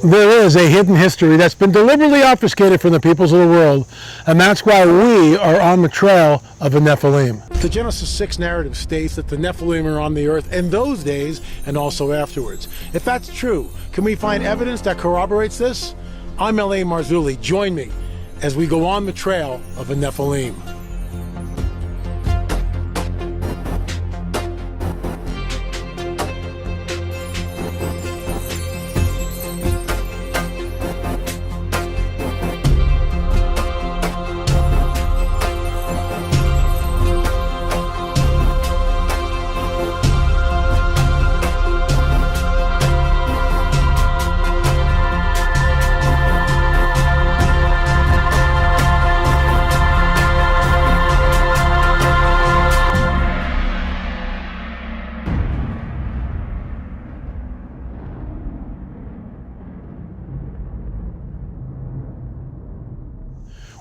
There is a hidden history that's been deliberately obfuscated from the peoples of the world, and that's why we are on the trail of the Nephilim. The Genesis 6 narrative states that the Nephilim are on the earth in those days and also afterwards. If that's true, can we find evidence that corroborates this? I'm L.A. Marzulli. Join me as we go on the trail of the Nephilim.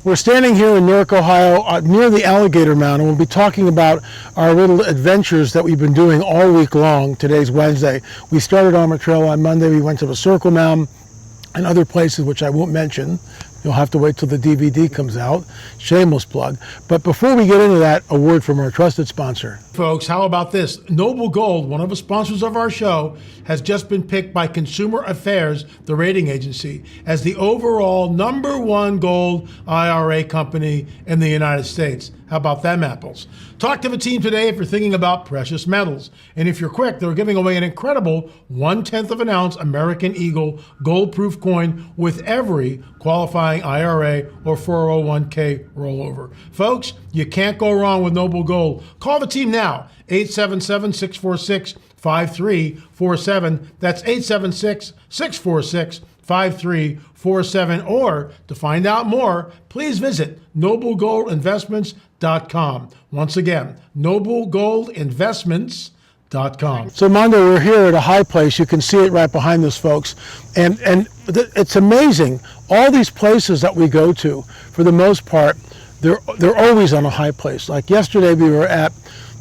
We're standing here in Newark, Ohio, near the Alligator Mound, and we'll be talking about our little adventures that we've been doing all week long. Today's Wednesday. We started on the trail on Monday. We went to the Circle Mound and other places, which I won't mention. You'll have to wait till the DVD comes out. Shameless plug. But before we get into that, a word from our trusted sponsor. Folks, how about this? Noble Gold, one of the sponsors of our show, has just been picked by Consumer Affairs, the rating agency, as the overall #1 gold IRA company in the United States. How about them apples? Talk to the team today if you're thinking about precious metals. And if you're quick, they're giving away an incredible 1/10 of an ounce American Eagle gold-proof coin with every qualifying IRA or 401k rollover. Folks, you can't go wrong with Noble Gold. Call the team now, 877-646-5347. That's 876-646-5347. Or to find out more, please visit noblegoldinvestments.com. Once again, noblegoldinvestments.com. So Mondo, we're here at a high place. You can see it right behind us, folks. And it's amazing. All these places that we go to, for the most part, they're always on a high place. Like yesterday, we were at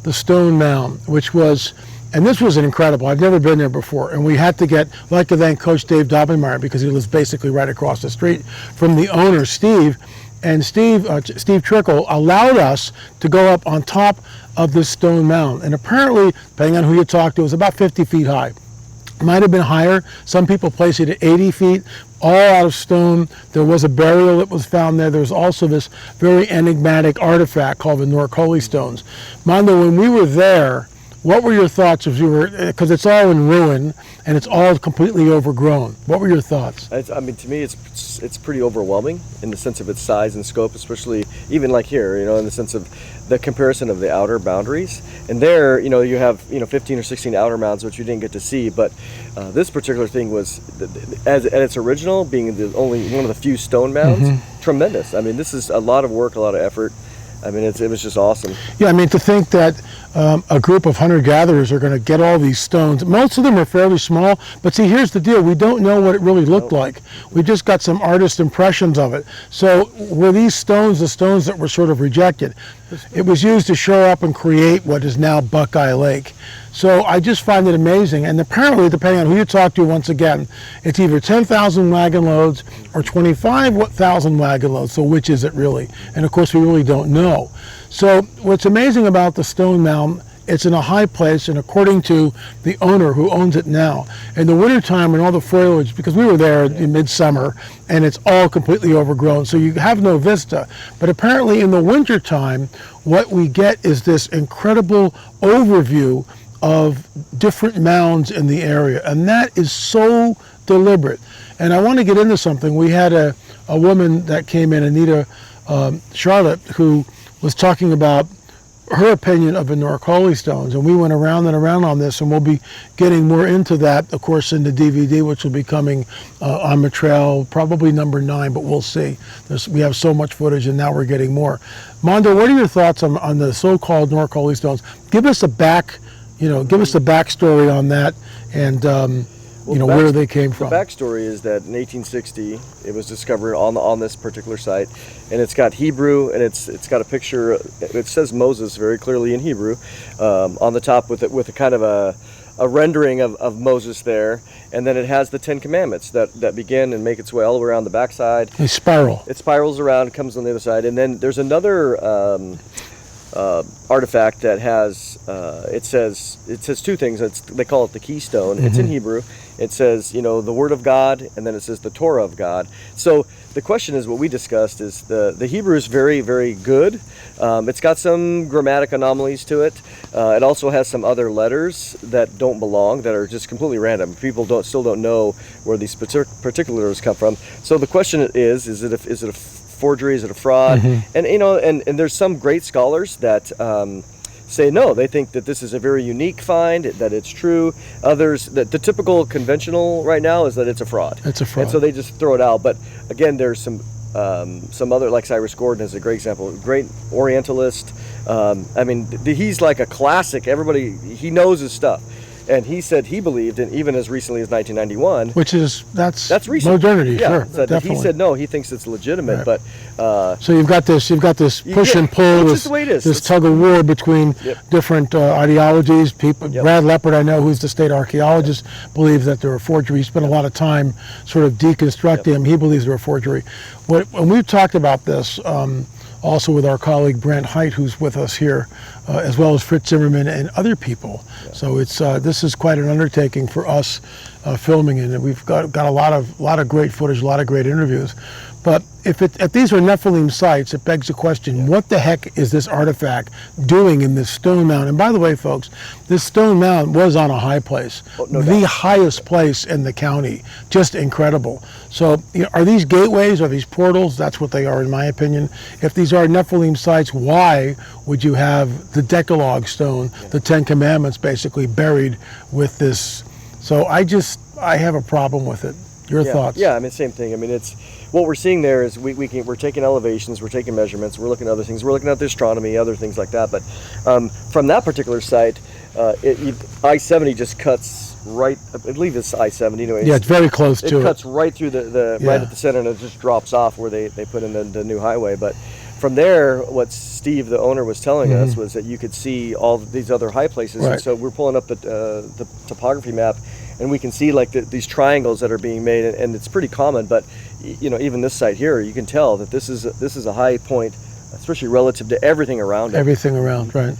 the Stone Mound, which was, and this was incredible. I've never been there before. And we had to get, I'd like to thank Coach Dave Dobbenmeyer because he lives basically right across the street from the owner, Steve. And Steve Trickle allowed us to go up on top of this stone mound. And apparently, depending on who you talk to, it was about 50 feet high. Might have been higher. Some people place it at 80 feet, all out of stone. There was a burial that was found there. There was also this very enigmatic artifact called the Newark Holy Stones. Mondo, when we were there, what were your thoughts as you were, because it's all in ruin and it's all completely overgrown. What were your thoughts? I mean, to me, it's pretty overwhelming in the sense of its size and scope, especially even like here, in the sense of the comparison of the outer boundaries. And there, you have, 15 or 16 outer mounds, which you didn't get to see. But this particular thing was, at its original, being only one of the few stone mounds, tremendous. I mean, this is a lot of work, a lot of effort. I mean, it was just awesome. Yeah, I mean, to think that a group of hunter-gatherers are going to get all these stones. Most of them are fairly small, but see, here's the deal. We don't know what it really looked like. We just got some artist impressions of it. So were these stones the stones that were sort of rejected? It was used to shore up and create what is now Buckeye Lake. So I just find it amazing. And apparently, depending on who you talk to, once again, it's either 10,000 wagon loads or 25,000 wagon loads. So which is it really? And of course, we really don't know. So what's amazing about the Stone Mound, it's in a high place, and according to the owner who owns it now, in the wintertime when all the foliage, because we were there in midsummer, and it's all completely overgrown, so you have no vista. But apparently in the wintertime, what we get is this incredible overview of different mounds in the area, and that is so deliberate. And I want to get into something. We had a woman that came in, Anita Charlotte, who was talking about her opinion of the Newark Holy Stones, and we went around and around on this, and we'll be getting more into that, of course, in the DVD, which will be coming on the trail, probably #9, but we'll see. We have so much footage, and now we're getting more. Mondo, what are your thoughts on the so-called Newark Holy Stones? Give us a backstory on that, and where they came from. The backstory is that in 1860, it was discovered on this particular site, and it's got Hebrew, and it's got a picture. It says Moses very clearly in Hebrew on the top with a kind of a a rendering of Moses there, and then it has the Ten Commandments that begin and make its way all the way around the backside. A spiral. It spirals around, comes on the other side, and then there's another artifact that has it says two things. They call it the keystone. It's in Hebrew. It says, you know, the Word of God, and then it says the Torah of God. So the question is, what we discussed is the Hebrew is very, very good. It's got some grammatic anomalies to it. It also has some other letters that don't belong, that are just completely random. People still don't know where these particular letters come from. So the question is it a forgery? Is it a fraud? And you know, and there's some great scholars that say no, they think that this is a very unique find, that it's true. Others, that the typical conventional right now is that it's a fraud. It's a fraud. And so they just throw it out. But again, there's some other, like Cyrus Gordon is a great example, great Orientalist. I mean, he's like a classic. He knows his stuff. And he said he believed, and even as recently as 1991, Which is that's recent. modernity, Yeah, sure, so definitely. he said no, he thinks it's legitimate, Right. but So you've got this push and pull, it's just the way it is. this tug of war between different ideologies. People, Brad Leopard, I know, who's the state archaeologist, believes that there are forgeries. He spent a lot of time sort of deconstructing them. He believes they're a forgery. When we've talked about this, also with our colleague Brent Height, who's with us here, as well as Fritz Zimmerman and other people. So it's this is quite an undertaking for us filming, and we've got a lot of great footage, a lot of great interviews. But if these are Nephilim sites, it begs the question: what the heck is this artifact doing in this stone mound? And by the way, folks, this stone mound was on a high place, the highest place in the county. Just incredible. So, you know, are these gateways? Are these portals? That's what they are, in my opinion. If these are Nephilim sites, why would you have the Decalogue stone, the Ten Commandments, basically buried with this? So I have a problem with it. Your thoughts? Yeah, I mean, same thing. I mean, it's what we're seeing there is we're taking elevations, we're taking measurements, we're looking at other things, we're looking at the astronomy, other things like that. But from that particular site, I-70 just cuts right. I believe it's I-70. Anyway, Yeah, it's very close to it. It cuts right through the right at the center, and it just drops off where they put in the new highway. But from there, what Steve, the owner, was telling us was that you could see all these other high places. Right. And so we're pulling up the topography map, and we can see like these triangles that are being made, and it's pretty common. But you know, even this site here, you can tell that this is a high point, especially relative to everything around it. Everything around, right.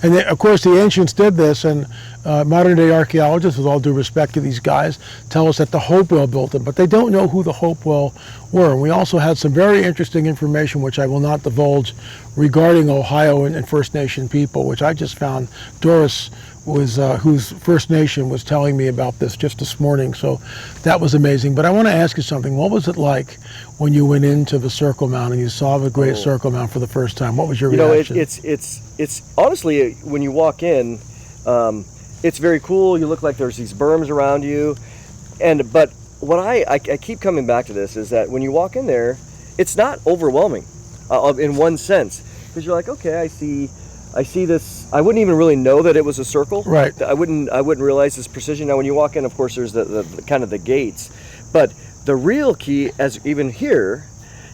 And of course, the ancients did this, and modern-day archaeologists, with all due respect to these guys, tell us that the Hopewell built them, but they don't know who the Hopewell were. And we also had some very interesting information, which I will not divulge, regarding Ohio and First Nation people, which I just found. Doris was, whose First Nation was telling me about this morning, so that was amazing. But I want to ask you something. What was it like when you went into the Circle Mound and you saw the Great Circle Mound for the first time? What was your reaction? It's honestly, when you walk in, it's very cool. You look like there's these berms around you, but what I keep coming back to this is that when you walk in there, it's not overwhelming, in one sense, because you're like, okay, I see this. I wouldn't even really know that it was a circle. Right. I wouldn't realize this precision. Now, when you walk in, of course, there's the kind of the gates, but the real key, as even here,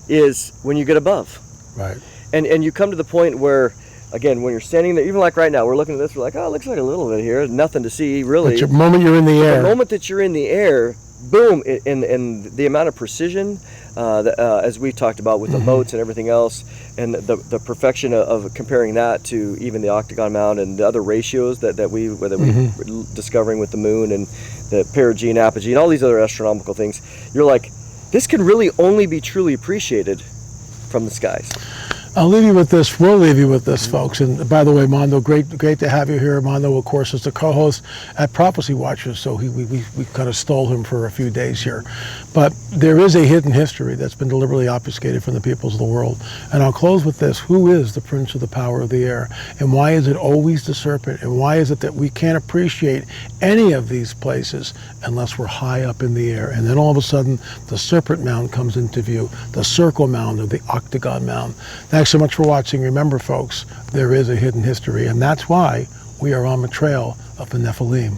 is when you get above. Right. And you come to the point where, again, when you're standing there, even like right now, we're looking at this, we're like, oh, it looks like a little bit here, nothing to see, really. But the moment you're in the air. The moment that you're in the air, boom, and the amount of precision, as we talked about with the moats and everything else, and the perfection of comparing that to even the Octagon Mound and the other ratios that we were discovering with the moon and the perigee and apogee and all these other astronomical things, you're like, this can really only be truly appreciated from the skies. I'll leave you with this. We'll leave you with this, folks. And by the way, Mondo, great to have you here. Mondo, of course, is the co-host at Prophecy Watchers, so we kind of stole him for a few days here. But there is a hidden history that's been deliberately obfuscated from the peoples of the world. And I'll close with this. Who is the Prince of the Power of the Air? And why is it always the serpent? And why is it that we can't appreciate any of these places unless we're high up in the air? And then all of a sudden, the Serpent Mound comes into view, the Circle Mound or the Octagon Mound. Thanks so much for watching. Remember, folks, there is a hidden history, and that's why we are on the trail of the Nephilim.